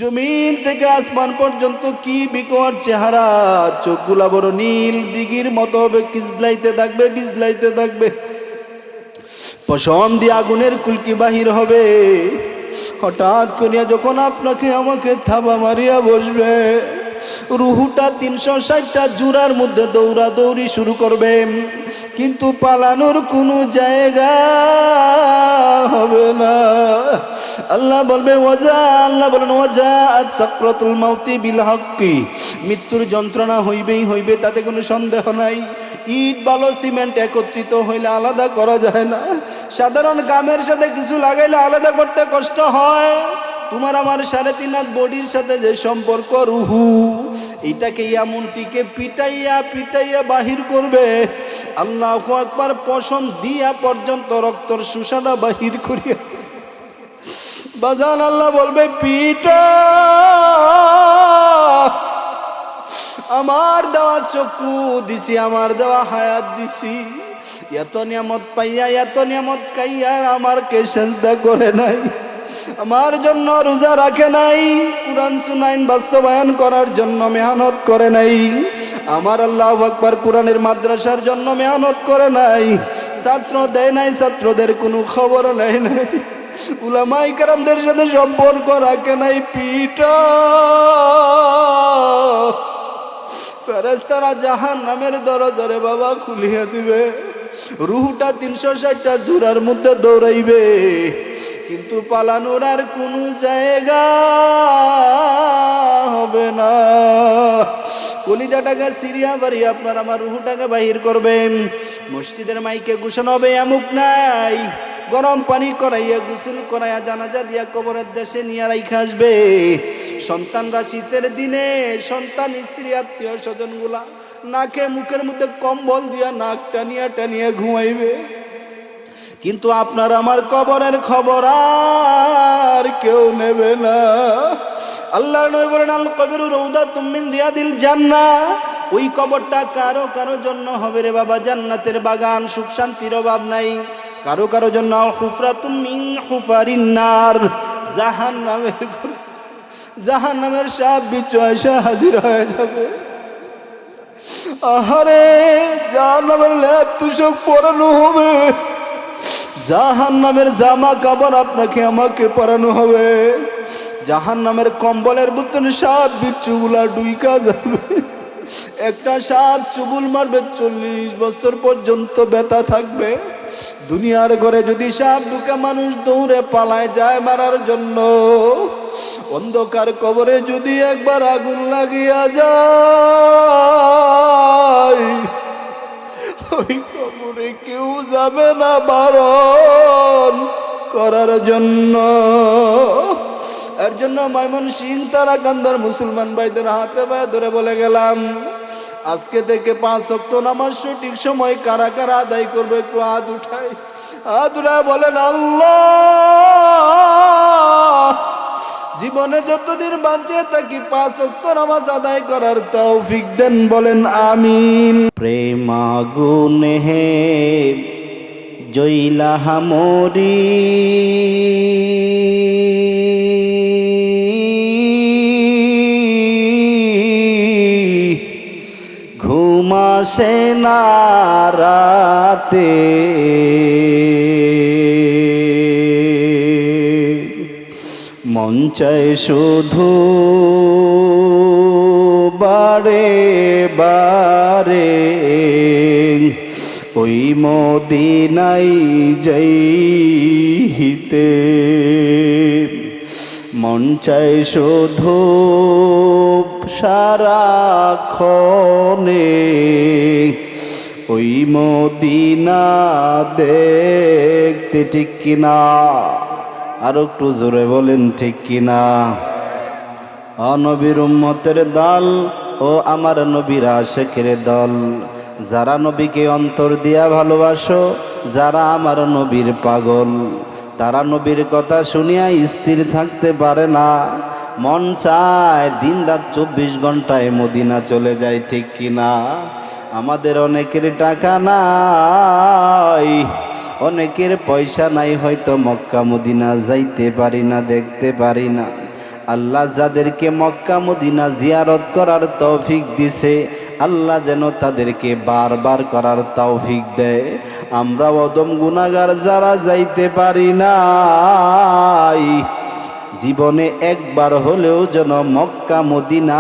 জমিন থেকে আসমান পর্যন্ত কি বিকট চেহারা, চোখগুলা বড় নীল দিঘির মতো হবে, কিজলাইতে থাকবে, বিজলাইতে থাকবে। পশম দিয়ে আগুনের কুলকি বাহির হবে। হঠাৎ করিয়া যখন আপনাকে আমাকে থাবা মারিয়া বসবে, রুহুটা 360টা জুরার মধ্যে দৌড়া দৌড়ি শুরু করবে, কিন্তু পালানোর কোনো জায়গা হবে না। আল্লাহ বলবে আল্লাহ বলেন ওয়াজাআত সাকরাতুল মাউতি বিল হাক্কি, মৃত্যুর যন্ত্রণা হইবেই হইবে, তাতে কোনো সন্দেহ নাই। ইট বালো সিমেন্ট একত্রিত হইলে আলাদা করা যায় না। সাধারণ গামের সাথে কিছু লাগাইলে আলাদা করতে কষ্ট হয়। তোমার আমার 3.5 হাত বডির সাথে যে সম্পর্ক রুহু, এটাকে এমনটিকে পিটাইয়া পিটাইয়া বাহির করবে। আল্লাহু আকবার, পশম দিয়া পর্যন্ত রক্তর শুষাটা বাহির করিয়া বাজান আল্লাহ বলবে পিটা। আমার দেওয়া চক্ষু দিছি, আমার দেওয়া হায়াত দিছি, এত নিয়ামত পাইয়া এত নিয়ামত খাইয়া আমারকে সেজদা করে নাই, আমার জন্য রোজা রাখে নাই, কুরআন সুনাইন বাস্তবায়ন করার জন্য মেহনত করে নাই, আমার আল্লাহু আকবার কুরআনের মাদ্রাসার জন্য মেহনত করে নাই, ছাত্র দেয় নাই, ছাত্রদের কোনো খবর নেয় নাই, উলামায়ে কেরামদের সাথে সম্পর্ক রাখে নাই, পিটা। ফেরেশতারা জাহান্নামের দরজারে বাবা খুলিয়া দিবে, রুহটা 360টা জুরার মধ্যে দৌড়াইবে, কিন্তু পালানোর আর কোনো জায়গা হবে না। কলিজাটাকে সিরিয়া বাড়ি আপনার আমার রুহটাকে বাহির করবেন। মসজিদের মাইকে ঘোষণা হবে আমুক নাই, গরম পানি করাইয়া গোসল করাইয়া জানাজা দিয়া কবরের দেশে নিয়ে রাইখা আসবে। সন্তানরা শীতের দিনে সন্তান স্ত্রী আত্মীয় স্বজনগুলা নাকে মুখের মধ্যে কম্বল দিয়া নাক টানিয়া টানিয়া ঘুমাইবে, কিন্তু আপনার আমার কবরের খবর আর কেউ নেবে না। আল্লাহ নবী বলেন আল কবরু রাউদাতুম মিন রিয়াদিল জান্নাহ, ওই কবরটা কারো কারো জন্য হবে রে বাবা জান্নাতের বাগান, সুখ শান্তির অভাব নাই। কারো কারো জন্য হুফরাতুম মিন হুফারিন নার, জাহান্নামের সাপ বিচ্ছু এসে হাজির হয়ে যাবে। আহারে জাহান্নামের লেপ তুষক পরানো হবে, জাহান্নামের জামা কাপড় আপনাকে আমাকে পরানো হবে, জাহান্নামের কম্বলের ভিতরে সাপ বিচ্ছুগুলা ডুইকা যাবে। একটা সাপ চুবুল মারবে 40 বছর পর্যন্ত ব্যথা থাকবে। দুনিয়ার ঘরে যদি সাপ ঢুকে মানুষ দৌড়ে পালায় যায় মারার জন্য, অন্ধকার কবরে যদি একবার আগুন লাগিয়া যায়, ওই কবরে কেউ যাবে না বারণ করার জন্য। এর জন্য ময়মনসিংহ তারাকান্দার মুসলমান ভাইদের হাতে পায়ে ধরে বলে গেলাম, আজকে থেকে 5 ওয়াক্ত নামাজ সঠিক সময় কারা কারা আদায় করবে একটু হাত উঠাই, হাত উঠায় বলেন আল্লাহ, জীবনে যতদিন বাঁচে থাকি 5 ওয়াক্ত নামাজ আদায় করার তৌফিক দেন, বলেন আমিন। প্রেম আগুনে হে জইলা মরি, ঘুমাসে না রাতে, মন চায় শুধু বারে বারে ওই মদিনায় যাইতে, মন চায় শুধু সারাক্ষণে ওই মদিনা দেখতে, ঠিক কিনা? আর একটু জোরে বলেন ঠিক কিনা? নবীর উম্মতের দল ও আমার নবীর আশিকের দল, যারা নবীকে অন্তর দিয়া ভালোবাসো, যারা আমার নবীর পাগল, তারা নবীর কথা শুনিয়া স্থির থাকতে পারে না, মন চায় দিন রাত 24 ঘন্টায় মদিনা চলে যায়, ঠিক কিনা? আমাদের অনেকের টাকা নাই, অনেকের পয়সা নাই, হয়তো মক্কা মদিনা যাইতে পারি না, দেখতে পারি না। আল্লাহ যাদেরকে মক্কা মদিনা জিয়ারত করার তৌফিক দিছে আল্লাহ যেন তাদেরকে বারবার করার তৌফিক দেয়। আমরা অদম গুনাহগার যারা যাইতে পারি নাই, জীবনে একবার হলেও যেন মক্কা মদিনা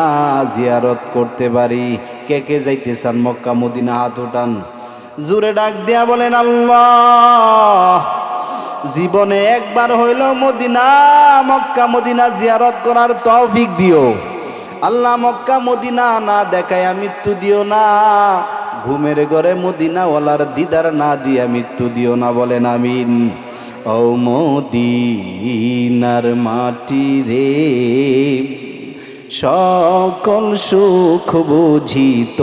জিয়ারত করতে পারি। কে কে যাইতে চান মক্কা মদিনা? হাত উঠান, জোরে ডাক দিয়া বলেন আল্লাহ। জীবনে একবার হইল মদিনা মক্কা মদিনা জিয়ারত করার তৌফিক দিও আল্লাহ। মক্কা মদিনা না দেখায় মৃত্যু দিও না, ঘুমের ঘরে মদিনাওয়ালার দিদার না দিয়া মৃত্যু দিও না, বলেন আমিন। ও মদিনার মাটি রে, সকল সুখ বুঝিত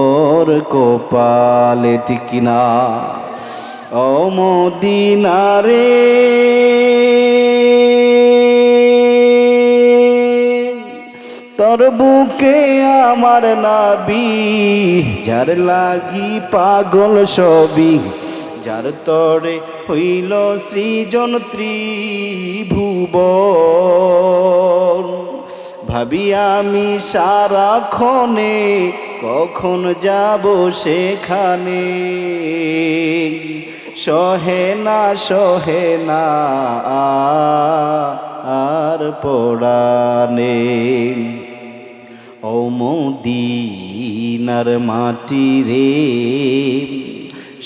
ওর কপালে টিকিনা। ও মদিনা রে, তোর বুকে আমার নাবি, যার লাগি পাগল সবই, যার তরে হইল সৃজন ত্রিভুবন। ভাবি আমি সারাক্ষণে কখন যাব সেখানে, সহে না আর পড়ানে। ও মদিনার মাটি রে,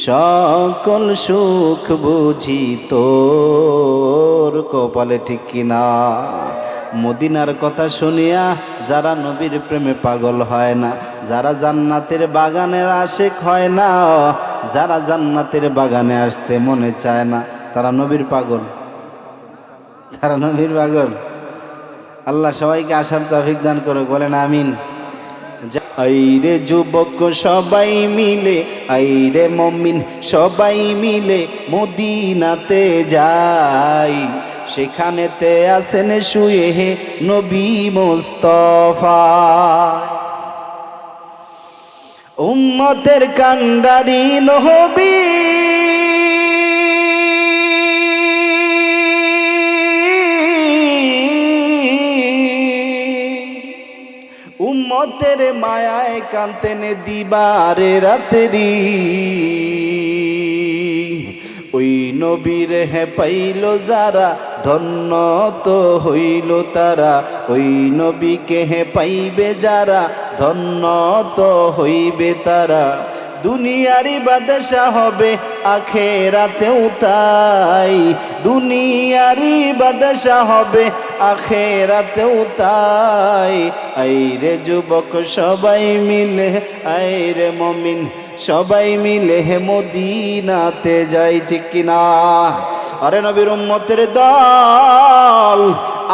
সকল সুখ বুঝি তোর কপালে ঠিক কিনা। মদিনার কথা শুনিয়া যারা নবীর প্রেমে পাগল হয় না, যারা জান্নাতের বাগানের আশিক হয় না, যারা জান্নাতের বাগানে আসতে মনে চায় না, তারা নবীর পাগল, তারা নবীর পাগল। আল্লাহ সবাইকে আসার তৌফিক দান করে, বলেন আমিন। আইরে যুবক সবাই মিলে, আইরে মুমিন সবাই মিলে মদিনাতে যাই, সেখানেতে আছেন শুয়ে হে নবী মুস্তাফা। উম্মতের কান্ডারি নবী, উম্মতের মায়ায় কান্তেন দিবারে রাতেরি। ওই নবীর হে পাইল যারা, ধন্য তো হইল তারা। ওই নবীকে হে পাইবে যারা, ধন্য তো হইবে তারা। দুনিয়ারি বাদশা হবে আখেরাতেও তাই, দুনিয়ারি বাদশা হবে আখেরাতেও তাই। আইরে যুবক সবাই মিলে, আইরে মুমিন সবাই মিলে হে মদিনাতে যাই, ঠিক কিনা? আরে নবীর উম্মতের দল,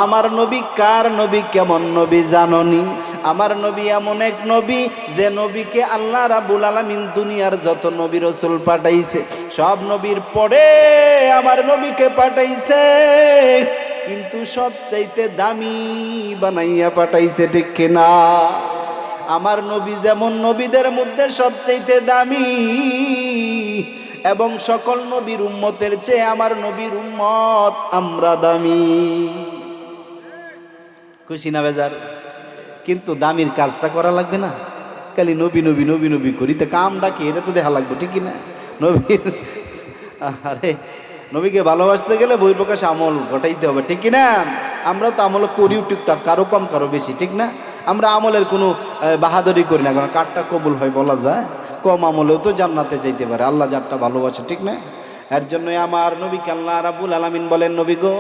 আমার নবী কার নবী, কেমন নবী জাননি? আমার নবী এমন এক নবী যে নবীকে আল্লাহ রাব্বুল আলামিন দুনিয়ার যত নবী রাসূল পাঠাইছে সব নবীর পরে আমার নবীকে পাঠাইছে, কিন্তু সবচাইতে দামি বানাইয়া পাঠাইছে, ঠিক কিনা? আমার নবী যেমন নবীদের মধ্যে সবচাইতে দামি, এবং সকল নবীর উম্মতের চেয়ে আমার নবীর উম্মত আমরা দামি। খুশি না বেজার? কিন্তু দামির কাজটা করা লাগবে না, খালি নবী নবী নবী নবী করি তো কাম ডাকি, এটা তো দেখা লাগবে, ঠিক না? নবীর আরে নবীকে ভালোবাসতে গেলে বহিঃপ্রকাশ আমল ঘটাইতে হবে, ঠিক কিনা? আমরা তো আমল করিও টুকটাক, কারো কম কারো বেশি, ঠিক না? আমরা আমলের কোনো বাহাদুরি করি না, কারণ কারটা কবুল হয় বলা যায়, কম আমলেও তো জান্নাতে যাইতে পারে, আল্লাহ যারটা ভালোবাসে, ঠিক না? এর জন্যই আমার নবীকে আল্লাহ রাব্বুল আলামিন বলেন, নবী গো,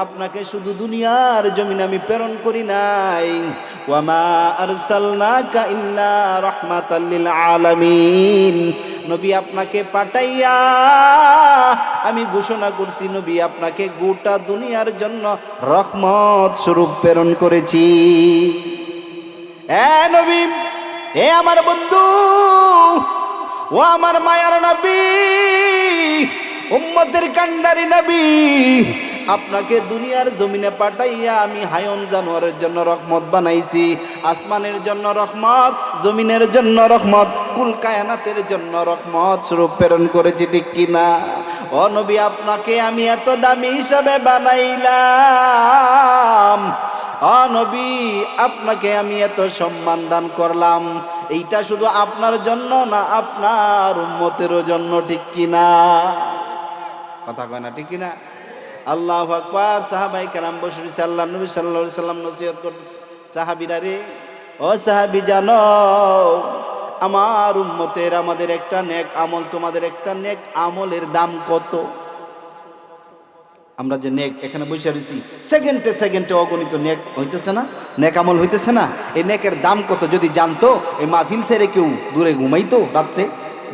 আপনাকে শুধু দুনিয়ার জমিনে আমি প্রেরণ করি নাই, ওয়ামা আরসালনাকা ইল্লা রাহমাতাল লিল আলামিন। নবী আপনাকে পাঠাইয়া আমি ঘোষণা করছি, নবী আপনাকে গোটা দুনিয়ার জন্য রহমত স্বরূপ প্রেরণ করেছি। এ নবী, এ আমার বন্ধু, ও আমার মায়ার নবী, উম্মতের কান্ডারি নবী, আপনাকে দুনিয়ার জমিনে পাঠাইয়া আমি হায়ন জানোয়ারের জন্য রহমত বানাইছি। আসমানের জন্য রহমত, জমিনের জন্য রহমত, কুল কায়নাতের জন্য রহমত স্বরূপ প্রেরণ করেছি, ঠিক কিনা? ও নবী, আপনাকে আমি এত দামি হিসাবে বানাইলাম, ও নবী আপনাকে আমি এত সম্মান দান করলাম, এইটা শুধু আপনার জন্য না, আপনার উম্মতেরও জন্য, ঠিক কিনা? কথা কয় না, ঠিক কিনা? আল্লাহু আকবার। সাহাবায়ে কেরাম বসে রয়েছে, আল্লাহ নবী সাল্লাল্লাহু আলাইহি সাল্লাম নসিহত করতেছে, সাহাবীরা রে, ও সাহাবী, জানো আমার উম্মতের আমাদের একটা নেক আমল, তোমাদের একটা নেক আমলের দাম কত? আমরা যে নেক এখানে বসে রয়েছি, সেকেন্ডে সেকেন্ডে অগণিত নেক হইতেছে না, নেক আমল হইতেছে না? এই নেকের দাম কত যদি জানতো, এই মাহফিল ছেড়ে কেউ দূরে ঘুমাইতো, রাত্রে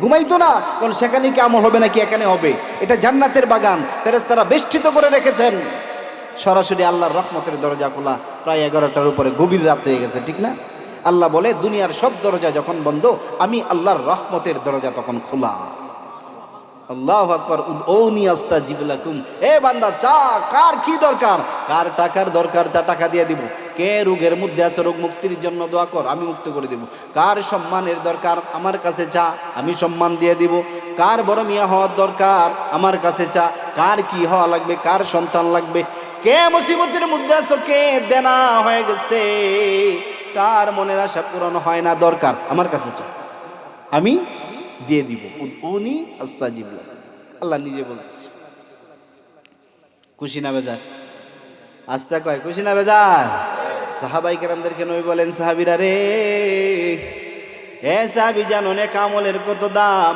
ঘুমাইতো না। কারণ সেখানে কি আমল হবে নাকি এখানে হবে? এটা জান্নাতের বাগান, ফেরেশতারা বেষ্টিত করে রেখেছেন। সরাসরি আল্লাহর রহমতের দরজা খোলা, প্রায় 11টার উপরে, গভীর রাত হয়ে গেছে, ঠিক না? আল্লাহ বলে, দুনিয়ার সব দরজা যখন বন্ধ, আমি আল্লাহর রহমতের দরজা তখন খোলা। আল্লাহু আকবার। উদউনি আস্তাজিব লাকুম। এ বান্দা, চা, কার কি দরকার? কার টাকার দরকার? চা, টাকা দিয়ে দিব। কে রোগের মধ্যে আছে, রোগ মুক্তির জন্য দোয়া কর, আমি মুক্ত করে দেব। কার সম্মানের দরকার? আমার কাছে চা, আমি সম্মান দিয়ে দিব। কার বড় মিয়া হওয়ার দরকার? আমার কাছে চা। কার কি হওয়া লাগবে? কার সন্তান লাগবে? কে মুসিবতের মধ্যে আছো, কে দেনা হয়ে গেছে, কার মনের আশা পূরণ হয় না, দরকার, আমার কাছে চা, আমি দিয়ে দিব। উদউনি আস্তাজিব লাকুম। আল্লাহ নিজে বলতেছে। খুশি না বেজার? আস্তে কয়, খুশি না বেজার? সাহাবাই কেরামদেরকে নবী বলেন, সাহাবীরা রে, এ সাহাবী, জানো নেক আমলের কত দাম?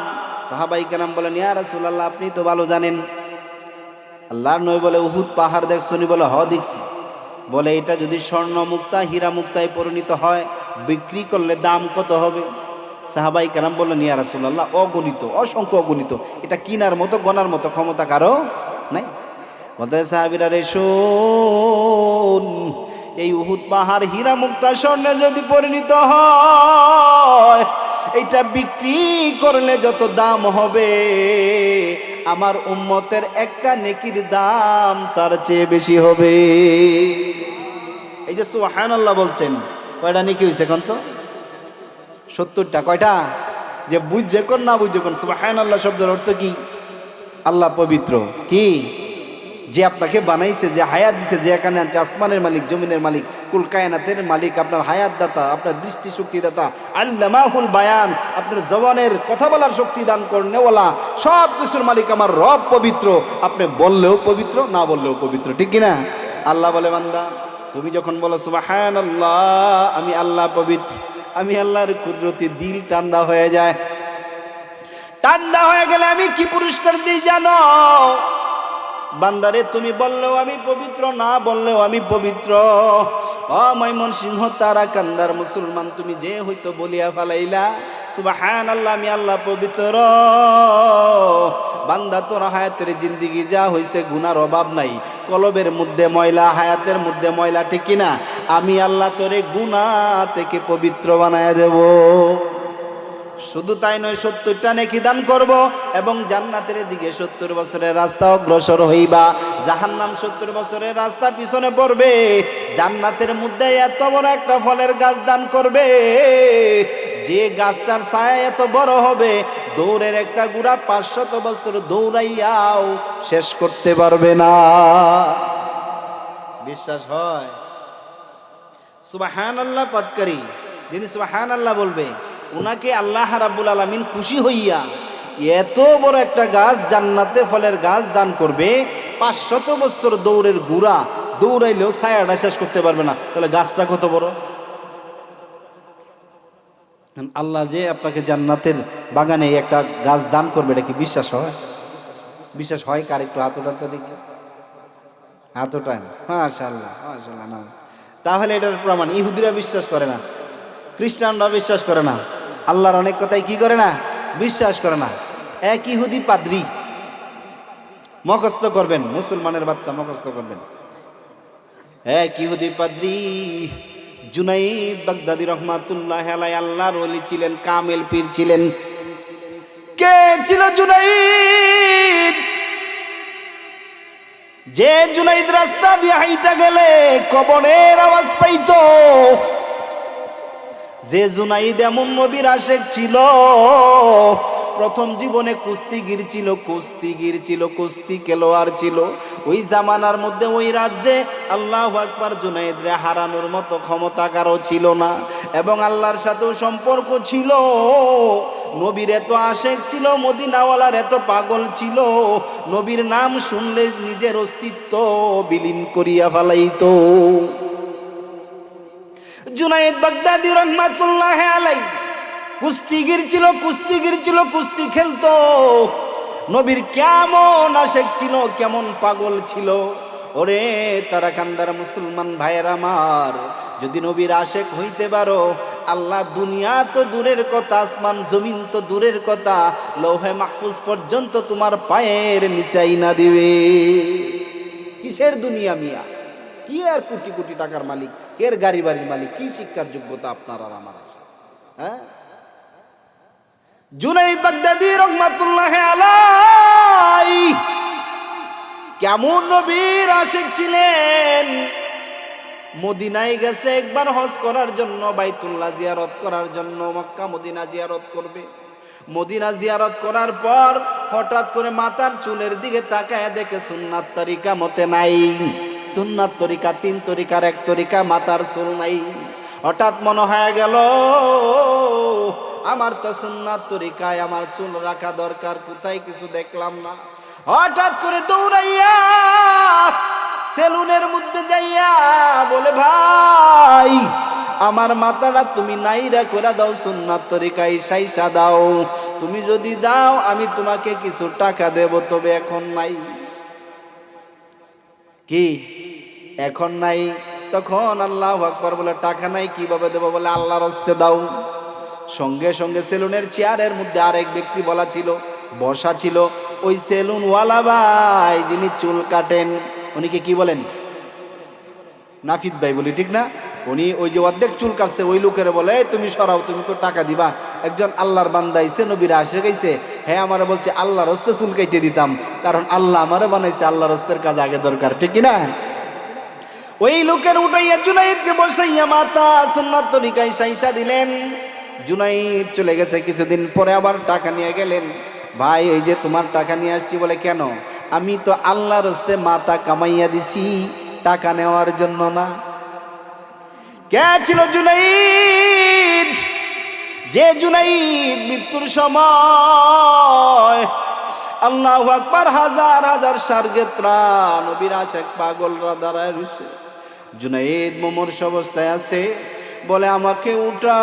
সাহাবাই কেরাম বলেন, ইয়া রাসূলুল্লাহ, আপনি তো ভালো জানেন। আল্লাহর নবী বলে, উহুদ পাহাড় দেখছো নি? বলে, হ দেখছি। বলে, এটা যদি স্বর্ণ মুক্তা, হীরা মুক্তায় পরিণত হয়, বিক্রি করলে দাম কত হবে? সাহাবাই কেরাম বললেন, ইয়া রাসূলুল্লাহ, অগণিত, অসংখ্য অগণিত, এটা কিনার মতো, গনার মতো ক্ষমতা কারো নাই। বলতে, সাহাবীরা রে, শোন, এই উহুদ পাহাড় হীরা মুক্তা স্বর্ণে যদি পরিণত হয়, এটা বিক্রি করলে যত দাম হবে, আমার উম্মতের একটা নেকির দাম তার চেয়ে বেশি হবে। এই যে সুবহানাল্লাহ বলছেন, কয়টা নেকি হয়েছে এখন? তো 70টা। কয়টা? যে বুঝছে কোন না বুঝছে কোন। সুবহানাল্লাহ শব্দের অর্থ কি? আল্লাহ পবিত্র। কি? যে আপনাকে বানাইছে, যে হায়াত দিছে, যে এখানে আনছে, আসমানের মালিক, জমিনের মালিক, কুল কায়নাতের মালিক, আপনার হায়াত দাতা, আপনার দৃষ্টি শক্তি দাতা, আল্লামাহুল বায়ান, আপনার জবানের কথা বলার শক্তি দান করনেওয়ালা, সব কিছুর মালিক আমার রব পবিত্র। আপনি বললেও পবিত্র, না বললেও পবিত্র, ঠিক কিনা? আল্লাহ বলে, বান্দা, তুমি যখন বলো সুবহানাল্লাহ, আমি আল্লাহ পবিত্র, আমি আল্লাহর কুদরতি দিল ঠান্ডা হয়ে যায়। ঠান্ডা হয়ে গেলে আমি কি পুরস্কার দিই জানো? বান্দারে, তুমি বললেও আমি পবিত্র, না বললেও আমি পবিত্র। ও ময়মনসিংহ তারা কান্দার মুসলমান, তুমি যে হইতো বলিয়া ফালাইলা সুবহানাল্লাহ, আমি আল্লাহ পবিত্র। বান্দা, তোর হায়াতের জিন্দিগি যা হইছে, গুনার অভাব নাই, কলবের মধ্যে ময়লা, হায়াতের মধ্যে ময়লা, ঠিক কিনা? আমি আল্লাহ তোরে গুনাহ থেকে পবিত্র বানায় দেব। শুধু তাই নয়, 70টা নেকি দান করব এবং জান্নাতের দিকে 70 বছরের রাস্তা অগ্রসর হইবা। জাহান্নাম 70 বছরের রাস্তা পিছনে পড়বে। জান্নাতের মধ্যে এত বড় একটা ফলের গাছ দান করবে, যে গাছটার ছায়া এত বড় হবে, দৌড়ের একটা গুড়া 500 বছর দৌড়াইয়াও শেষ করতে পারবে না। বিশ্বাস হয়? সুবহানাল্লাহ পাঠকারী, যিনি সুবহানাল্লাহ বলবে, উনাকে আল্লাহ রাব্বুল আলামিন খুশি হইয়া এত বড় একটা গাছ, জান্নাতে ফলের গাছ দান করবে। 500 বছর দৌড়ের গুড়া দৌড়াইলেও ছায়াটা শেষ করতে পারবে না। তাহলে গাছটা কত বড়? আল্লাহ যে আপনাকে জান্নাতের বাগানে একটা গাছ দান করবে, এটা কি বিশ্বাস হয়? বিশ্বাস হয় কার? একটু হাত ওঠান তো দেখি, হাত ওঠান। মাশাআল্লাহ, মাশাআল্লাহ। না, তাহলে এটার প্রমাণ, ইহুদিরা বিশ্বাস করে না, খ্রিস্টানরা বিশ্বাস করে না, আল্লাহর অনেক কথাই কি করে না? বিশ্বাস করে না। এক ইহুদি পাদ্রী, মুখস্থ করবেন, মুসলমানের বাচ্চা মুখস্থ করবেন। এক ইহুদি পাদ্রী জুনাইদ বাগদাদী রহমাতুল্লাহ আলাইহি, আল্লাহর ওলি ছিলেন, কামেল পীর ছিলেন। কে ছিল জুনাইদ? যে জুনাইদ রাস্তা দিয়ে হাইটা গেলে কবরের আওয়াজ পাইতো, যে জুনাইদ এমন নবীর আশেক ছিল, প্রথম জীবনে কুস্তিগির ছিল, কুস্তি খেলোয়াড় ছিল। ওই জামানার মধ্যে ওই রাজ্যে আল্লাহু আকবার জুনাইদরে হারানোর মতো ক্ষমতা কারো ছিল না, এবং আল্লাহর সাথেও সম্পর্ক ছিল। নবীর এত আশেক ছিল, মদিনাওয়ালার এত পাগল ছিল, নবীর নাম শুনলে নিজের অস্তিত্ব বিলীন করিয়া ফেলাইতো। জুনাইদ বাগদাদি রহমাতুল্লাহ আলাইহি কুস্তিগির ছিল, কুস্তি খেলতো। নবীর কেমন আশেক ছিল, কেমন পাগল ছিল। ওরে তারা কান্দার মুসলমান ভাইয়ের আমার, যদি নবীর আশেক হইতে পারো, আল্লাহ দুনিয়া তো দূরের কথা, আসমান জমিন তো দূরের কথা, লৌহে মাহফুজ পর্যন্ত তোমার পায়ের নিচে আইনা দিবে। কিসের দুনিয়া মিয়া? কি আর কোটি কোটি টাকার মালিক, কের গাড়ি বাড়ির মালিক, কি শিক্ষার যোগ্যতা আপনার আর আমার আছে? হ্যাঁ, জুনাইদ বাগদাদি রহমাতুল্লাহ আলাইহি কেমন নবীর আশিক ছিলেন। মদিনায় গেছে একবার হজ করার জন্য, বাইতুল্লাহ জিয়ারত করার জন্য, মক্কা মদিনা জিয়ারত করবে। মদিনা জিয়ারত করার পর হঠাৎ করে মাথার চুলের দিকে তাকায় দেখে সুন্নাত তরিকা মতে নাই। সুন্নাত তরিকা 3 তরিকার 1 তরিকা, মাথার চুল নাই। হঠাৎ মনে হয়ে গেল আমার তো সুন্নাত তরিকায় আমার চুল রাখা দরকার, কোথায় কিছু দেখলাম না। হঠাৎ করে দৌড়াইয়া সেলুনের মধ্যে যাইয়া বলে, ভাই আমার মাথাটা তুমি নাইরা করে দাও, সুন্নাত তরিকায় সাইসা দাও। তুমি যদি দাও আমি তোমাকে কিছু টাকা দেব, তবে এখন নাই। কি এখন নাই? তখন আল্লাহু আকবার বলে, টাকা নাই কিভাবে দেব? বলে আল্লাহর হস্তে দাও। সঙ্গে সঙ্গে সেলুনের চেয়ারের মধ্যে আরেক ব্যক্তি বসা ছিল, ওই সেলুন ওয়ালা ভাই যিনি চুল কাটেন, উনিকে কি বলেন? নাফিদ ভাই বলি, ঠিক না? উনি ওই যে অর্ধেক চুল কাটছে, ওই লোকের বলে, তুমি সরাও, তুমি তো টাকা দিবা। একজন আল্লাহর বান্দা আইছে, নবীর আশিক গাইছে, হ্যাঁ আমারে বলছে আল্লাহর হস্তে চুল কাইতে দিতাম, কারণ আল্লাহ আমারে বানাইছে, আল্লাহর হস্তের কাজ আগে দরকার, ঠিক কিনা? ওই লোকের উঠাইয়া জুনাইদকে বসাইয়া মাথা সুন্নাত তরিকায় সাইসা দিলেন। জুনাইদ চলে গেছে, কিছুদিন পরে আবার টাকা নিয়ে গেলেন। ভাই এই যে তোমার টাকা নিয়ে আসছি। বলে কেন? আমি তো আল্লাহর হস্তে মাথা কামাইয়া দিছি, টাকা নেওয়ার জন্য না। কে ছিল জুনাইদ? যে জুনাইদ মৃত্যুর সময় আল্লাহু আকবার হাজার হাজার সারগেতরা নবীর আশিক পাগলরা দাঁড়ায় রয়েছে। জুনাইদ মুমূর্ষ অবস্থায় আছে, বলে আমাকে উঠাও,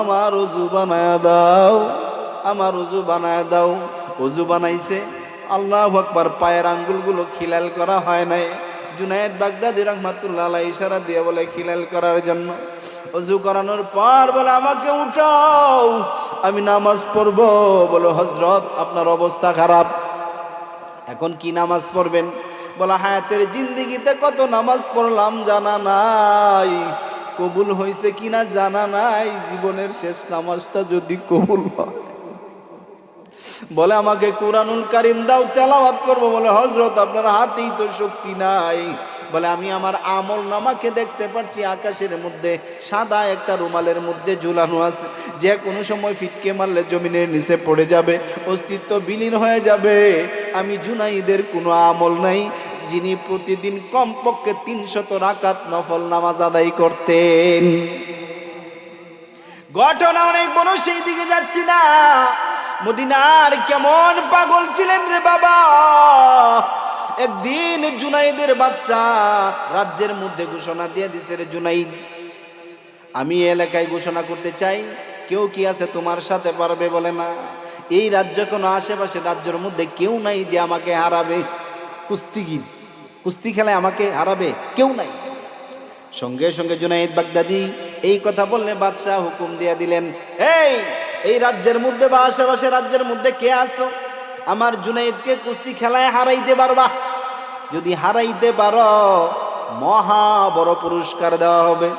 আমার ওযু বানায় দাও, আমার ওযু বানায় দাও। ওযু বানাইছে, আল্লাহু আকবার, পায়ের আঙ্গুলগুলো খিলাল করা হয় নাই। জুনাইদ বাগদাদি রাহমাতুল্লাহ আলাইহি ইশারা দিয়ে বলে খিলাল করার জন্য। ওযু করানোর পর বলে আমাকে উঠাও, আমি নামাজ পড়ব। বলে হযরত আপনার অবস্থা খারাপ, এখন কি নামাজ পড়বেন? বলে হায়াতের জিন্দেগিতে কত নামাজ পড়লাম জানা নাই, কবুল হয়েছে কিনা জানা নাই, জীবনের শেষ নামাজটা যদি কবুল হয়, বলে আমাকে কুরআনুল কারীম দাও, তেলাওয়াত করব। বলে হযরত আপনার হাতেই তো শক্তি নাই। বলে আমি আমার আমল নামাকে দেখতে পাচ্ছি আকাশের মধ্যে সাদা একটা রুমালের মধ্যে ঝুলানো আছে, যে কোনো সময় ফিটকে মারলে জমিনের নিচে পড়ে যাবে, অস্তিত্ব বিলীন হয়ে যাবে। আমি জুনাইদের কোনো আমল নাই, যিনি প্রতিদিন কমপক্ষে 300 রাকাত নফল নামাজ আদায় করতেন। ঘটনা অনেক বড়, সেই দিকে যাচ্ছি না। মদিনার কেমন পাগল ছিলেন রে বাবা। একদিন জুনাইদের বাদশা রাজ্যের মধ্যে ঘোষণা দিয়ে দিছে, রে জুনাইদ আমি এলাকায় ঘোষণা করতে চাই, কেউ কি আছে তোমার সাথে পারবে? বলে না, এই রাজ্য কোনো আশেপাশে রাজ্যের মধ্যে কেউ নাই যে আমাকে হারাবে। কুস্তিগির, কুস্তি খেলায় আমাকে হারাবে কেউ নাই। সঙ্গে সঙ্গে জুনাইদ বাগদাদি এই কথা বললে বাদশাহ হুকুম দিয়ে দিলেন, এই রাজ্যের মধ্যে বা আশেপাশে রাজ্যের মধ্যে কে আছো, আমার জুনাইদকে কুস্তি খেলায় হারাইতে পারবা? যদি হারাইতে পারো মহা বড় পুরস্কার দেওয়া হবে।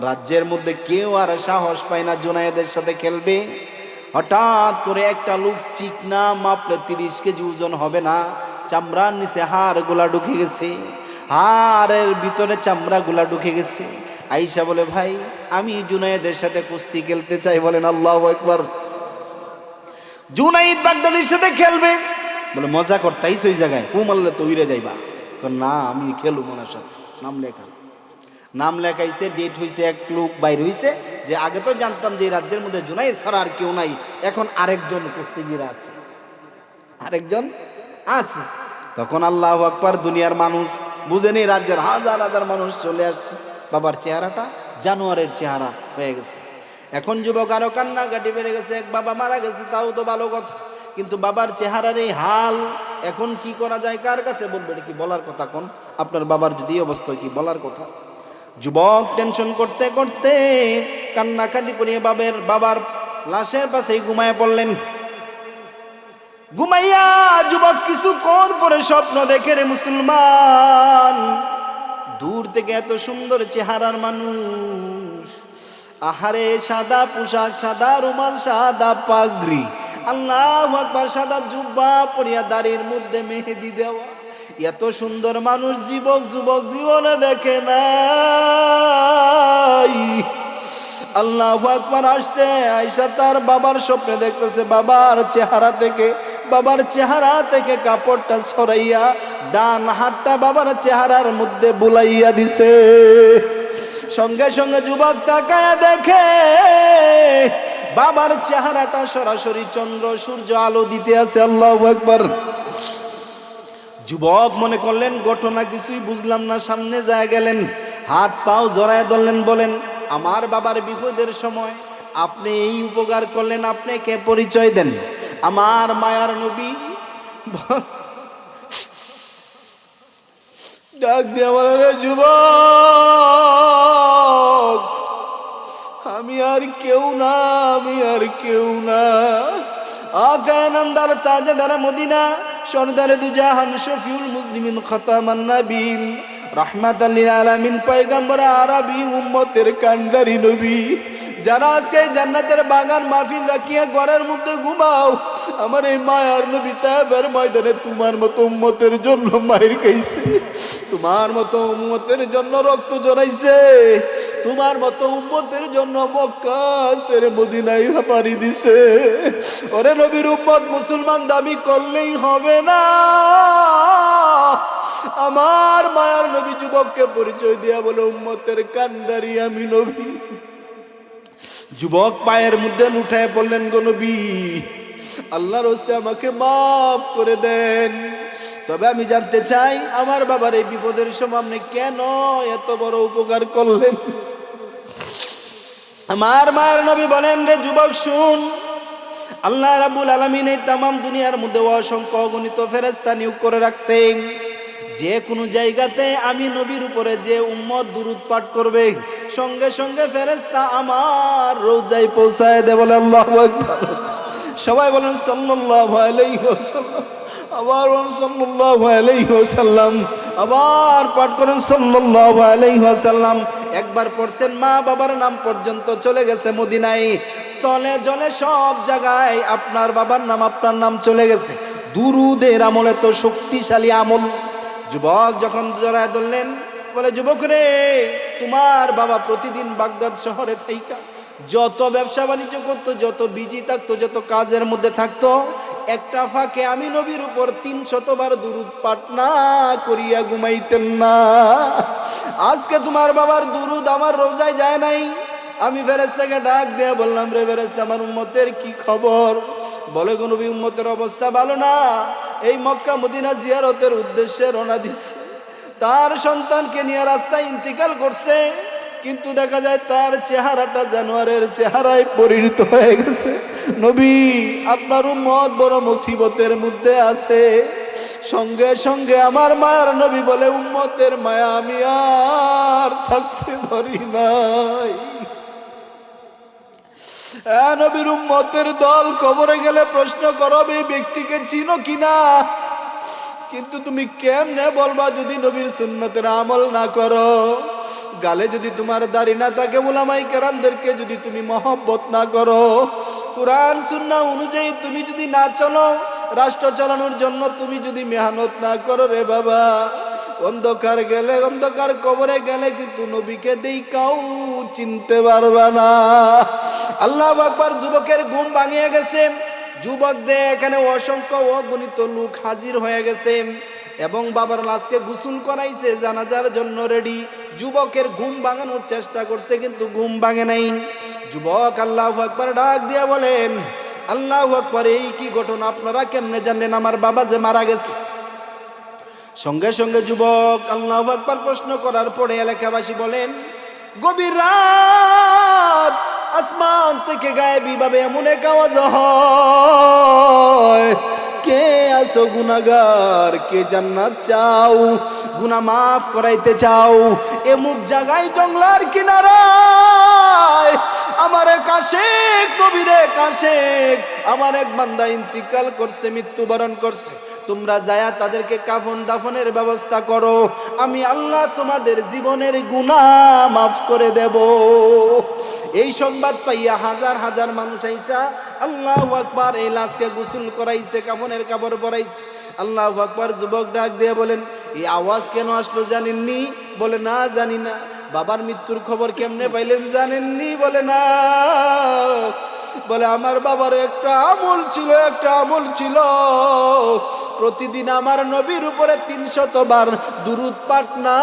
রাজ্যের মধ্যে কেউ আর সাহস পায় না জুনাইদের সাথে খেলবে। হঠাৎ করে একটা লোক, চিকনা, মাপলে 30 কেজি ওজন হবে না, চামড়ার নিচে হাড় গুলা ঢুকে গেছে, হাড়ের ভিতরে চামড়া গুলা ঢুকে গেছে। আয়েশা বলে, ভাই আমি জুনায়েদের সাথে কুস্তি খেলতে চাই। বলেন আল্লাহু আকবার। জুনাইদ বাগদাদির সাথে খেলবে। বলে মজা করতাইছ ওই জায়গায়, কু মারলে তো উইরে যাইবা। না আমি খেলুম ওনার সাথে। নাম লেখাইছে, ডেট হয়েছে, এক লোক বাইর হয়েছে যে আগে তো জানতাম যে এই রাজ্যের মধ্যে জুনাইদ ছাড়া আর কেউ নাই, এখন আরেকজন কুস্তিগির আছে, আরেকজন আছে। তখন আল্লাহু আকবার, দুনিয়ার মানুষ বুঝেনি, রাজ্যের হাজার হাজার মানুষ চলে আসছে। বাবার চেহারাটা জানোয়ারের চেহারা হয়ে গেছে। এখন যুবক আরো কান্নাকাটি বেড়ে গেছে। এক বাবা মারা গেছে, তাও তো ভালো কথা, কিন্তু বাবার চেহারার এই হাল, এখন কি করা যায়, কার কাছে বলবে? এটা কি বলার কথা? কোন আপনার বাবার যদি অবস্থা, কি বলার কথা? যুবক টেনশন করতে করতে কান্নাকাটি করিয়ে বাবার লাশের পাশেই ঘুমায় পড়লেন। ঘুমাইয়া যুবক কিছুক্ষণ পরে স্বপ্ন দেখে, রে মুসলমান, দূর থেকে এত সুন্দর চেহারার মানুষ, আহারে সাদা পোশাক, সাদা রুমাল, সাদা পাগড়ি, আল্লাহু আকবার, সাদা জুব্বা পরিয়া দাড়ির মধ্যে মেহেদি দেওয়া, এত সুন্দর মানুষ যুবক জীবনে দেখে নাই। আল্লাহু আকবার। আসছে আয়েশা তার বাবার স্বপ্নে দেখতেছে, বাবার চেহারা থেকে কাপড়টা সরাইয়া ডান হাতটা বাবার চেহারার মধ্যে বুলাইয়া দিছে। সঙ্গে সঙ্গে যুবক তাকায়া দেখে বাবার চেহারাটা সরাসরি চন্দ্র সূর্য আলো দিতে আছে। আল্লাহু আকবার। যুবক মনে করলেন ঘটনা কিছুই বুঝলাম না, সামনে যায় গেলেন, হাত পাও জড়ায় ধরলেন, বলেন আমার বাবার বিপদের সময় আপনি এই উপকার করলেন, আপনি কে, পরিচয় দেন। আমার মায়ার নবী। ডাক দিয়ে বলে, রে যুবক, আমি আর কেউ না, আকা নামদার তাজদার মদিনা, সরদারে দুজাহান, শফিউল মুসলিমিন, খাতামান নবীন, রাহমাতাল লিল আলামিন, পয়গম্বর আরবি উম্মতের কান্ডারি নবী, যারা আজকে জান্নাতের বাগান মাহফিল রাখিয়া ঘরের মধ্যে ঘুমাও, আমার এই মায়ার নবী তায়েফের ময়দানে তোমার মতো উম্মতের জন্য মায়ের খাইছে, তোমার মতো উম্মতের জন্য রক্ত জড়াইছে, তোমার মতো উম্মতের জন্য মক্কা ছেড়ে মদিনায় পাড়ি দিছে। ওরে নবীর উম্মত মুসলমান দাবি করলেই হবে না, আমার মায়ার নবী যুবককে পরিচয় দিয়া বলে, উম্মতের কান্ডারি আমি নবী। যুবক পায়ের মধ্যে লুটায় বললেন, গো নবী, আল্লাহর হস্তে আমাকে মাফ করে দেন, তবে আমি জানতে চাই আমার বাবার এই বিপদের সময় আপনি কেন এত বড় উপকার করলেন? আমার মায়ের নবী বলেন, রে যুবক শুন, আল্লাহ রাব্বুল আলামিন এই তামাম দুনিয়ার মধ্যে অসংখ্য অগণিত ফেরেশতা নিয়োগ করে রাখছেন। যে কোনো জায়গাতে আমি নবীর উপরে যে উম্মত দুরূদ পাঠ করবে, সঙ্গে সঙ্গে ফেরেশতা আমার রোজায় পৌঁছায় দেয়। বলে আল্লাহু আকবার। সবাই বলেন সাল্লাল্লাহু আলাইহি ওয়াসাল্লাম। আবার বলেন সাল্লাল্লাহু আলাইহি ওয়াসাল্লাম। আবার পাঠ করেন সাল্লাল্লাহু আলাইহি ওয়াসাল্লাম। একবার পড়ছেন, মা বাবার নাম পর্যন্ত চলে গেছে মদিনায়, স্থলে জলে সব জায়গায় আপনার বাবার নাম, আপনার নাম চলে গেছে। দুরুদের আমলে তো শক্তিশালী আমল। যুবক যখন জড়ায় ধরলেন, বলে, যুবক রে, তোমার বাবা প্রতিদিন বাগদাদ শহরে থাইকা যত ব্যবসা বাণিজ্য করতো, যত বিজি থাকতো, যত কাজের মধ্যে থাকতো, একটা ফাঁকে আমি নবীর উপর 300 বার দুরূদ পাঠ না করিয়া ঘুমাইতেন না। আজকে তোমার বাবার দুরূদ আমার রোজায় যায় নাই। আমি ফেরেশতাকে ডাক দিয়ে বললাম, রে ফেরেশতা, আমার উম্মতের কি খবর? বলে, গো নবী, উম্মতের অবস্থা ভালো না, এই মক্কা মদিনা জিয়ারতের উদ্দেশ্যে রওনা দিছে, তার সন্তানকে নিয়ে রাস্তায় ইন্তিকাল করছে, কিন্তু দেখা যায় তার চেহারাটা জানোয়ারের চেহারায় পরিণত হয়ে গেছে। নবী, আপনার উম্মত বড় মুসিবতের মধ্যে আছে। সঙ্গে সঙ্গে আমার মায়ার নবী বলে, উম্মতের মায়া আমি আর থাকতে পারি নাই। নবীর উম্মতের দল কবরে গেলে প্রশ্ন করবে, এই ব্যক্তিকে চিনো কিনা? কিন্তু তুমি কেমনে বলবা যদি নবীর সুন্নতের আমল না করো? গালে যদি তোমার দাড়ি না থাকে, উলামায়ে কেরামদেরকে যদি তুমি মহব্বত না করো, কুরআন সুন্নাহ অনুযায়ী তুমি যদি না চলো, রাষ্ট্র চালানোর জন্য তুমি যদি মেহনত না করো রে বাবা, অন্ধকার গেলে, অন্ধকার কবরে গেলে কিন্তু নবীকে দেখাও চিনতে পারবা না। আল্লাহু আকবার। যুবকের ঘুম ভাঙিয়ে গেছে, যুবকদের এখানে অসংখ্য অগণিত লোক হাজির হয়ে গেছে এবং বাবার লাশকে গোসল করাইছে, জানাজার জন্য রেডি। যুবকের ঘুম ভাঙানোর চেষ্টা করছে কিন্তু ঘুম ভাঙে নাই। যুবক আল্লাহু আকবার ডাক দিয়া বলেন, আল্লাহু আকবার, এই কি ঘটনা? আপনারা কেমনে জানলেন আমার বাবা যে মারা গেছে? সঙ্গে সঙ্গে যুবক আল্লাহু আকবার প্রশ্ন করার পরে এলাকাবাসী বলেন, গভীর রাত, আসমান থেকে গায়েবী ভাবে এমন এক আওয়াজ হয়, কে আসো গুনাহগার, কে জান্নাত চাও, গুনাহ মাফ করাইতে চাও? এমুক জায়গায় জঙ্গলার কিনারায় আমার এক আশিক, নবীর এক আশিক, আমার এক বান্দা ইন্তিকাল করছে, মৃত্যুবরণ করছে। তোমরা যায়া তাদেরকে কাফন দাফনের ব্যবস্থা করো, আমি আল্লাহ তোমাদের জীবনের গুনাহ মাফ করে দেব। এই সংবাদ পাইয়া হাজার হাজার মানুষ আইসা আল্লাহু আকবার এই লাশকে গোসল করাইছে, কাফনের কাপড় পরাইছে। আল্লাহু আকবার। যুবক ডাক দিয়ে বলেন, এই আওয়াজ কেন আসলো জানেননি? বলে না, জানি না। বাবার মৃত্যুর খবর কেমনে পাইলেন জানেননি? বলে না। বলে আমার বাবার একটা আমল ছিল, একটা আমল ছিল, প্রতিদিন আমার নবীর উপরে 300 বার দুরূদ পাঠ না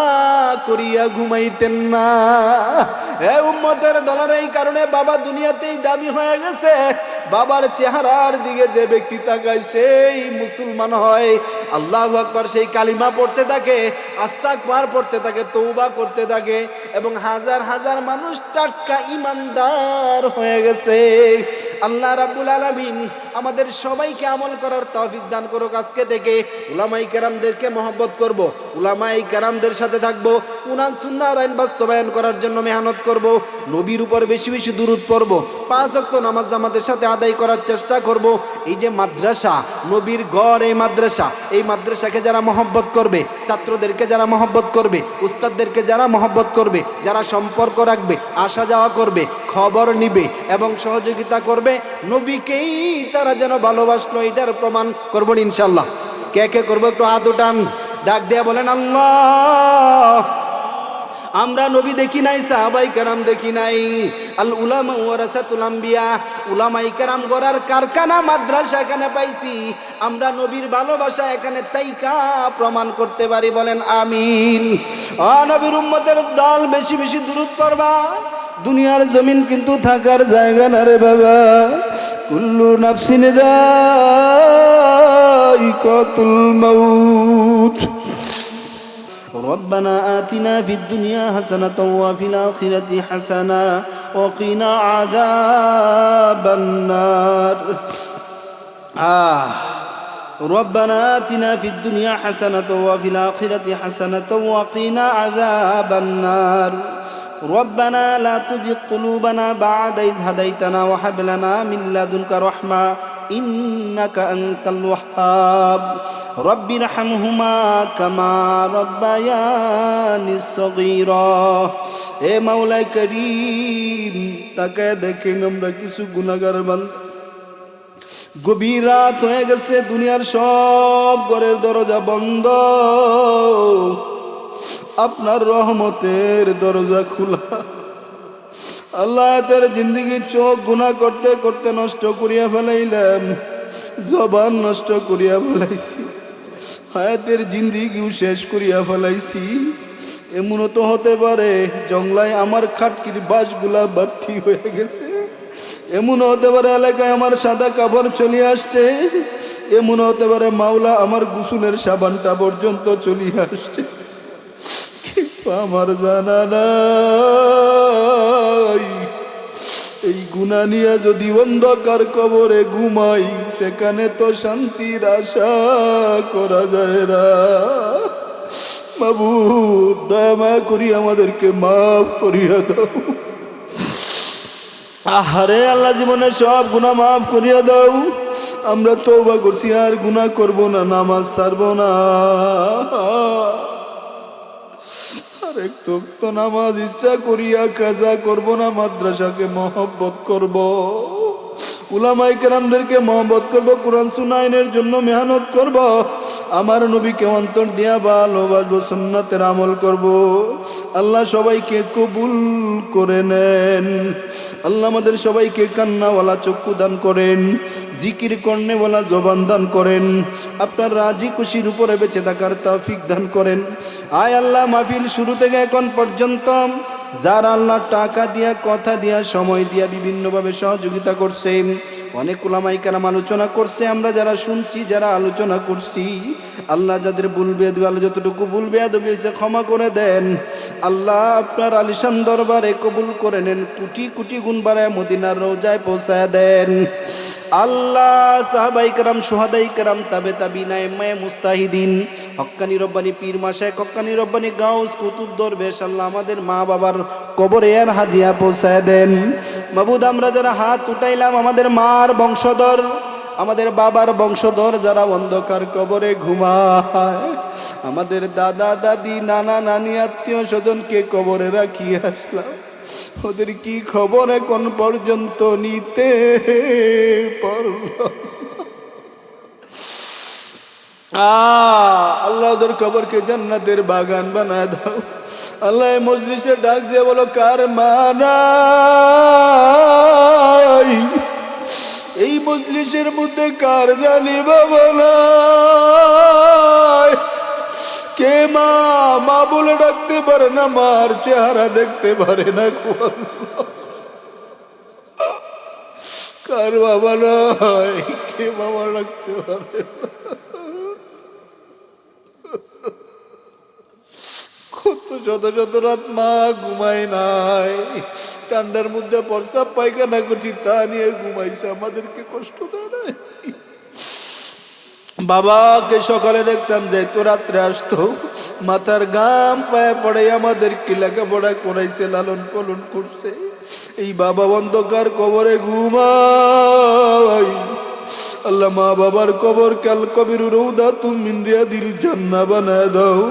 করিয়া ঘুমাইতেন না। এ উম্মতের দলের এই কারণে বাবা দুনিয়াতেই দামি হয়ে গেছে। বাবার চেহারার দিকে যে ব্যক্তি তাকায় সেই মুসলমান হয়। আল্লাহু আকবার, সেই কালিমা পড়তে থাকে, আস্তাগফার পড়তে থাকে, তওবা করতে থাকে এবং হাজার হাজার মানুষ টাটকা ইমানদার হয়ে গেছে। আল্লাহ রাব্বুল আলামিন আমাদের সবাইকে আমল করার তৌফিক দান করুক। আজকে থেকে উলামায়ে কেরামদেরকে মহব্বত করব, উলামায়ে কেরামদের সাথে থাকব, কুরআন সুন্নাহর আইন বাস্তবায়ন করার জন্য মেহনত করব, নবীর উপর বেশি বেশি দুরূদ পড়ব, 5 ওয়াক্ত নামাজ জামাতের সাথে আদায় করার চেষ্টা করব। এই যে মাদ্রাসা, নবীর গড় এই মাদ্রাসা, এই মাদ্রাসাকে যারা মহব্বত করবে, ছাত্রদেরকে যারা মহব্বত করবে, উস্তাদদেরকে যারা মহব্বত করবে, যারা সম্পর্ক রাখবে, আসা যাওয়া করবে, খবর নিবে এবং সহযোগিতা করবে, নবীকেই তারা যেন ভালোবাসলো, এটার প্রমাণ করবো ইনশাল্লাহ। কে কে করবো একটু হাত উঠান, ডাক দিয়া বলেন আল্লাহ। আমরা নবী দেখি নাই, সাহাবাই কেরাম দেখি নাই। আল উলামা ওয়ারাসাতুল আম্বিয়া, উলামাই কেরাম গড়ার কারখানা মাদ্রাসা এখানে পাইছি। আমরা নবীর ভালোবাসা এখানে তাইকা প্রমাণ করতে পারি, বলেন আমিন। নবীর উম্মতের দল বেশি বেশি দুরূদ পড়বা। দুনিয়ার জমিন কিন্তু থাকার জায়গা না রে বাবা। কুল্লু নাফসিন যায়িকাতুল মাউত। ربنا آتنا في الدنيا حسنة وفي الآخرة حسنة وقنا عذاب النار. ربنا آتنا في الدنيا حسنة وفي الآخرة حسنة وقنا عذاب النار. ربنا لا تزغ قلوبنا بعد إذ هديتنا وهب لنا من لدنك رحمة إنك أنت الوهاب. رب ارحمهما كما ربياني صغيرا. এ মাওলাই করিম, তাকায় দেখেন আমরা কিছু গুনাহগার বান্দা। গভীর রাত হয়ে গেছে, দুনিয়ার সব ঘরের দরজা বন্ধ, আপনার রহমতের দরজা খোলা। আল্লাহ তার জিন্দগি চোখ গুনাহ করতে করতে নষ্ট করিয়া ফেলাইলাম, জবান নষ্ট করিয়া ফেলাইছি, হায়াতের জিন্দগিও শেষ করিয়া ফেলাইছি। এমনও তো হতে পারে জংলায় আমার খাটকির বাঁশগুলা বাতি হয়ে গেছে, এমনও হতে পারে এলাকায় আমার সাদা কাপড় চলে আসছে, এমনও হতে পারে মাওলা আমার গোসলের সাবানটা পর্যন্ত চলিয়ে আসছে। আমার জানা নাই এই গুনাহ নিয়ে যদি অন্ধকার কবরে ঘুমাই, সেখানে তো শান্তির আশা করা যায় না। মাবুদ, দয়া করি আমাদেরকে মাফ করিয়া দাও। আহারে আল্লাহ, জীবনের সব গুনাহ মাফ করিয়া দাও। আমরা তওবা করছি, আর গুনাহ করব না, নামাজ ছাড়ব না। একটু তো নামাজ ইচ্ছা করিয়া কাজা করব না, মাদ্রাসাকে মহব্বত করব। উলামায়ে কেরামদেরকে মহব্বত করব, কোরআন সুন্নাহের জন্য মেহনত করব, আমার নবীকে অন্তর দিয়া ভালোবাসবো, সুন্নাতের আমল করব। আল্লাহ সবাইকে কবুল করে নেন। আল্লাহ আমাদের সবাইকে কান্নাওয়ালা চক্ষু দান করেন, জিকির কর্নেওয়ালা জবান দান করেন, আপনার রাজি খুশির উপরে বেঁচে থাকার তৌফিক দান করেন। আয় আল্লাহ, মাহফিল শুরু থেকে এখন পর্যন্ত যারা আল্লাহ টাকা দিয়া, কথা দিয়া, সময় দিয়া বিভিন্নভাবে সহযোগিতা করছে, অনেক উলামায়ে কেরাম আলোচনা করছে, আমরা যারা শুনছি, যারা আলোচনা করছি, আল্লাহ যাদের ভুলবে যতটুকু ভুলবে আদবি হয়েছে ক্ষমা করে দেন। আল্লাহ আপনার আলিশান দরবারে কবুল করে নেন, কোটি কোটি গুণ বাড়ায় মদিনার রওজায় পৌঁছায় দেন। আল্লাহ সাহাবায়ে কেরাম, শুহাদায়ে কেরাম, তাবে তাবিঈন, আইম্মায়ে মুস্তাহিদিন, হক্কানি রব্বানি পীর মাশায়েখ, হক্কানি রব্বানি গাউস, কুতুব দরবেশ, আল্লাহ আমাদের মা বাবার কবরে এর হাদিয়া পৌঁছায় দেন। মাবুদ, আমরা যারা হাত উঠাইলাম, আমাদের মার বংশধর, আমাদের বাবার বংশধর যারা অন্ধকার কবরে ঘুমায়, আমাদের দাদা দাদি, নানা নানি, আত্মীয় স্বজনকে কবরে রাখিয়ে আসলাম, ওদের কি খবর এখন পর্যন্ত নিতে পারল? আল্লাহ ওদের কবরকে জান্নাতের বাগান বানায় দাও। আল্লাহ মজলিসে ডাক দিয়ে বলো, কার মা নাই? এই মজলিসের মধ্যে কার জানি বাবা নাই? কে মা মা বলে ডাকতে পারে না, মার চেহারা দেখতে পারে না? কার বাবা নাই? কে বাবা ডাকতে পারে না? কত শত শত রাত মা ঘুমায় নাই, ঠান্ডার মধ্যে প্রস্রাব পায়খানা করছি, তা নিয়ে ঘুমাইছে, আমাদেরকে কষ্ট দেয় নাই। বাবাকে সকালে দেখতাম যে তো রাত্রে আসতো, মাথার গাম পায়ে পড়ে আমাদেরকে লেখাপড়া করাইছে, লালন পালন করছে। এই বাবা অন্ধকার কবরে ঘুমায়। আল্লাহ মা বাবার কবর কাল কবির রৌদাতুম মিন রিয়াদিল জান্নাহ বানায় দাও।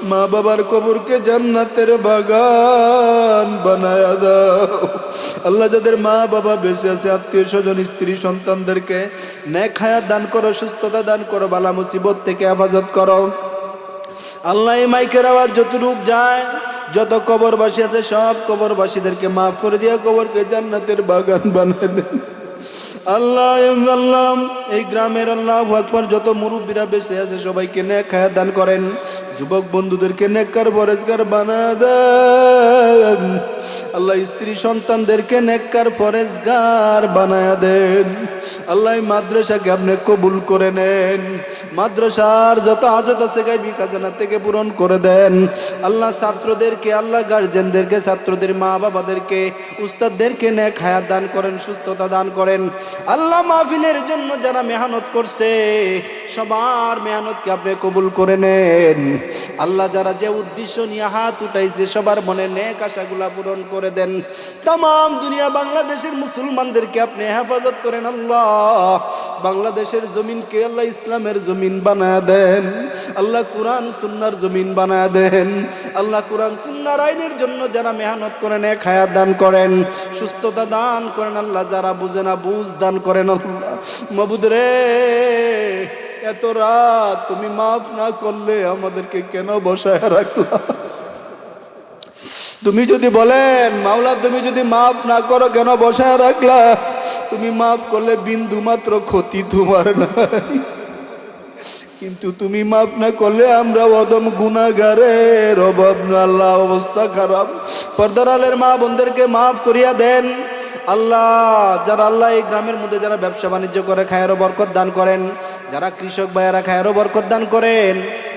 মা বাবার কবরকে জান্নাতের বাগান বানায় দাও। আল্লাহ যাদের মা বাবা বেঁচে আছে, আত্মীয় স্বজন, স্ত্রী সন্তানদেরকে নেক হায়াত দান করো, সুস্থতা দান করো, বালা মুসিবত থেকে হেফাজত করো। আল্লাহ এই মাইকের আওয়াজ যতটুক যায়, যত কবরবাসী আছে সব কবরবাসীদেরকে মাফ করে দিয়ে কবরকে জান্নাতের বাগান বানায় দেন। আল্লাহ আল্লাহ এই গ্রামের আল্লাহু আকবার যত মুরব্বীরা বেঁচে আছে সবাইকে নেক হায়াত দান করেন, যুবক বন্ধুদেরকে নেককার পরেজগার বানায় দেন। আল্লাহ স্ত্রী সন্তানদেরকে নেককার পরেজগার বানায় দেন। আল্লাহ মাদ্রাসাকে আপনি কবুল করে নেন, মাদ্রাসার যত হাজত আছে গায়বী খাজানা থেকে পূরণ করে দেন। আল্লাহ ছাত্রদেরকে, আল্লাহ গার্জেনদেরকে, ছাত্রদের মা বাবাদেরকে, উস্তাদদেরকে নেক হায়াত দান করেন, সুস্থতা দান করেন। আল্লাহ মাহফিলের জন্য যারা মেহনত করছে সবার মেহনতকে আপনি কবুল করে নেন। আল্লাহ যারা যে উদ্দেশ্য নিয়ে হাত উঠাইছে সবার মনে নেক আশাগুলা পূরণ করে দেন। তামাম দুনিয়া বাংলাদেশের মুসলমানদেরকে আপনি হেফাজত করেন। আল্লাহ বাংলাদেশের জমিনকে আল্লাহ ইসলামের জমিন বানায় দেন। আল্লাহ কোরআন সুন্নাহর জমিন বানায় দেন। আল্লাহ কোরআন সুন্নাহর আইনের জন্য যারা মেহনত করেন এক হায়াত দান করেন, সুস্থতা দান করেন। আল্লাহ যারা বুঝে না বুঝ দান করেন। আল্লাহ মাবুদ রে, এত রাত তুমি মাফ না করলে আমাদেরকে কেন বসায় রাখলা? তুমি যদি বলেন মাওলা তুমি যদি মাফ না করো কেন বসায় রাখলা? তুমি মাফ করলে বিন্দু মাত্র ক্ষতি তোমার নাই, কিন্তু তুমি মাফ না করলে আমরা অদম গুনাহগারের অভাব না। আল্লাহ অবস্থা খারাপ। পর্দার আলের মা বোনদেরকে মাফ করিয়া দেন। আল্লাহ যারা আল্লাহ এই গ্রামের মধ্যে যারা ব্যবসা বাণিজ্য করে খায়েরও বরকত দান করেন, যারা কৃষক ভাইয়েরা খায়েরও বরকত দান করেন,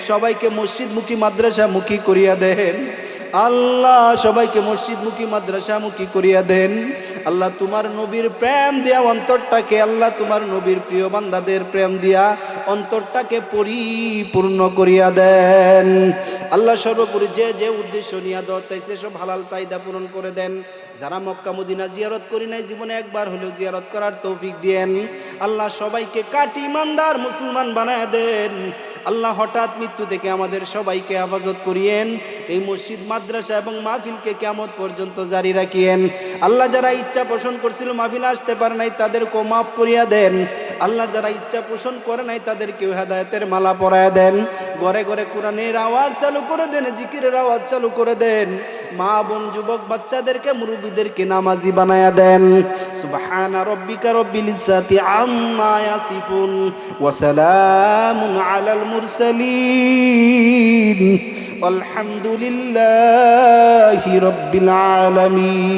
সবাইকে মসজিদমুখী মাদ্রাসামুখী করিয়া দেন। আল্লাহ সবাইকে মসজিদমুখী মাদ্রাসামুখী করিয়া দেন। আল্লাহ তোমার নবীর প্রেম দিয়া অন্তরটাকে, আল্লাহ তোমার নবীর প্রিয় বান্দাদের প্রেম দিয়া অন্তরটাকে পরিপূর্ণ করিয়া দেন। আল্লাহ সর্বোপরি যে যে উদ্দেশ্য নিয়ে দেওয়া চাইছে সব হালাল চাহিদা পূরণ করে দেন। যারা মক্কা মদিনা জিয়ারত করি নাই জীবনে একবার হলেও জিয়ারত করার তৌফিক দেন। আল্লাহ সবাইকে কাটি ইমানদার মুসলমান বানায় দেন। আল্লাহ হঠাৎ মৃত্যু থেকে আমাদের সবাইকে হেফাজত করিয়েন। এই মসজিদ মাদ্রাসা এবং মাহফিলকে কিয়ামত পর্যন্ত জারি রাখিয়েন। আল্লাহ যারা ইচ্ছা পোষণ করছিল মাহফিলে আসতে পারে নাই তাদেরকেও মাফ করিয়া দেন। আল্লাহ যারা ইচ্ছা পোষণ করে নাই তাদেরকেও হেদায়েতের মালা পরায়া দেন। ঘরে ঘরে কোরআনের আওয়াজ চালু করে দেন, জিকিরের আওয়াজ চালু করে দেন। মা বোন যুবক বাচ্চাদেরকে মুরব্বীদেরকে নামাজি বানায়া দেন। সুবহানা রাব্বিকা রাব্বিল ইজ্জাতি আম্মা ইয়াসিফুন ওয়া সালামুন আলাল মুরসালিন ওয়ালহামদুলিল্লাহি রাব্বিল আলামিন।